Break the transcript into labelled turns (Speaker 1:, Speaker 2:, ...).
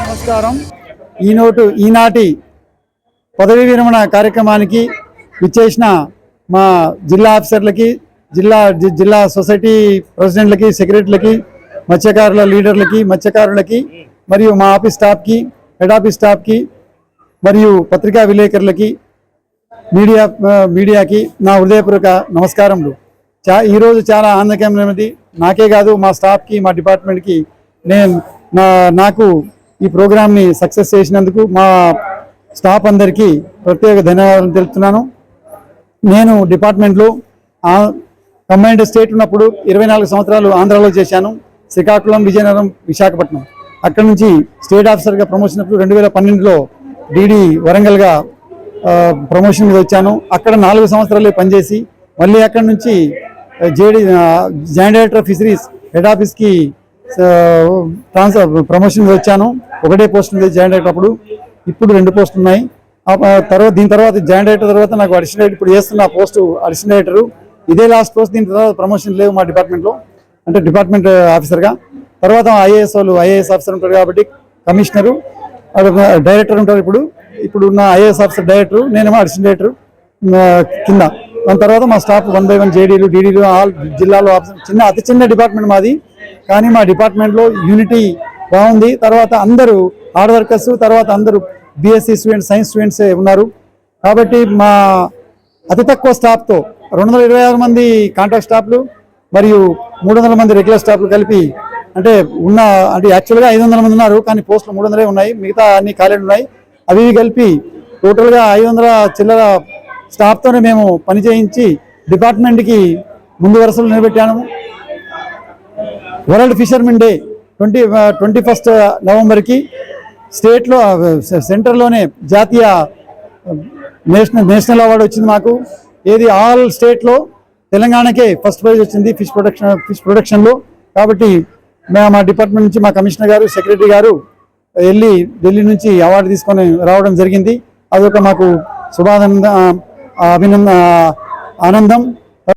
Speaker 1: నమస్కారం. ఈనాటి పదవీ విరమణ కార్యక్రమానికి విచ్చేసిన మా జిల్లా ఆఫీసర్లకి, జిల్లా సొసైటీ ప్రెసిడెంట్లకి, సెక్రటరీలకి, మత్స్యకారుల లీడర్లకి, మత్స్యకారులకి, మరియు మా ఆఫీస్ స్టాఫ్కి, హెడ్ ఆఫీస్ స్టాఫ్కి, మరియు పత్రికా విలేకరులకి, మీడియాకి నా హృదయపూర్వక నమస్కారములు. ఈరోజు చాలా ఆనందకరమైనది. నాకే కాదు, మా స్టాఫ్కి, మా డిపార్ట్మెంట్కి నాకు ఈ ప్రోగ్రామ్ని సక్సెస్ చేసినందుకు మా స్టాఫ్ అందరికీ ప్రత్యేక ధన్యవాదాలు తెలుపుతున్నాను. నేను డిపార్ట్మెంట్లో కంబైన్డ్ స్టేట్ ఉన్నప్పుడు 24 సంవత్సరాలు ఆంధ్రాలో చేశాను. శ్రీకాకుళం, విజయనగరం, విశాఖపట్నం. అక్కడి నుంచి స్టేట్ ఆఫీసర్గా ప్రమోషన్ అప్పుడు 2012లో డీడీ వరంగల్గా ప్రమోషన్ మీద వచ్చాను. అక్కడ 4 సంవత్సరాలే పనిచేసి మళ్ళీ అక్కడి నుంచి joint director of fisheries head ఆఫీస్కి ప్రమోషన్ మీద వచ్చాను. ఒకటే పోస్ట్ ఉంది జాయింట్ డైరెక్టర్. అప్పుడు ఇప్పుడు 2 పోస్టులు ఉన్నాయి. దీని తర్వాత జాయింట్ డైరెక్టర్ తర్వాత నాకు అడిషనల్ డైరెక్టర్, ఇప్పుడు చేస్తున్న పోస్టు అడిషనల్ డైరెక్టర్. ఇదే లాస్ట్ పోస్ట్. దీని తర్వాత ప్రమోషన్ లేవు మా డిపార్ట్మెంట్లో, అంటే డిపార్ట్మెంట్ ఆఫీసర్గా. తర్వాత ఐఏఎస్ ఆఫీసర్ ఉంటారు కాబట్టి కమిషనరు, డైరెక్టర్ ఉంటారు. ఇప్పుడు ఉన్న ఐఏఎస్ ఆఫీసర్ డైరెక్టర్, నేనేమో అడిషనల్ డైరెక్టర్ కింద. దాని తర్వాత మా స్టాఫ్ 1 by 1 జేడీలు, డీడీలు, ఆల్ జిల్లాలో ఆఫీసర్. అతి చిన్న డిపార్ట్మెంట్ మాది, కానీ మా డిపార్ట్మెంట్లో యూనిటీ బాగుంది. తర్వాత అందరూ హార్డ్ వర్కర్స్, తర్వాత అందరూ బీఎస్సీ స్టూడెంట్స్, సైన్స్ స్టూడెంట్సే ఉన్నారు. కాబట్టి మా అతి తక్కువ స్టాఫ్తో 226 మంది కాంట్రాక్ట్ స్టాఫ్లు మరియు 300 మంది రెగ్యులర్ స్టాఫ్లు కలిపి, అంటే యాక్చువల్గా 500 మంది ఉన్నారు, కానీ పోస్టులు 300 ఉన్నాయి. మిగతా అన్ని ఖాళీలు ఉన్నాయి. అవి కలిపి టోటల్గా 500 చిల్లర స్టాఫ్తోనే మేము పనిచేయించి డిపార్ట్మెంట్కి ముందు వరుసలు నిలబెట్టాము. వరల్డ్ ఫిషర్మెన్ డే 21 నవంబర్కి స్టేట్లో, సెంటర్లోనే జాతీయ నేషనల్ అవార్డు వచ్చింది మాకు. ఆల్ స్టేట్లో తెలంగాణకే ఫస్ట్ ప్రైజ్ వచ్చింది ఫిష్ ప్రొడక్షన్లో. కాబట్టి మా డిపార్ట్మెంట్ నుంచి మా కమిషనర్ గారు, సెక్రటరీ గారు వెళ్ళి ఢిల్లీ నుంచి అవార్డు తీసుకొని రావడం జరిగింది. అదొక మాకు ఆనందం.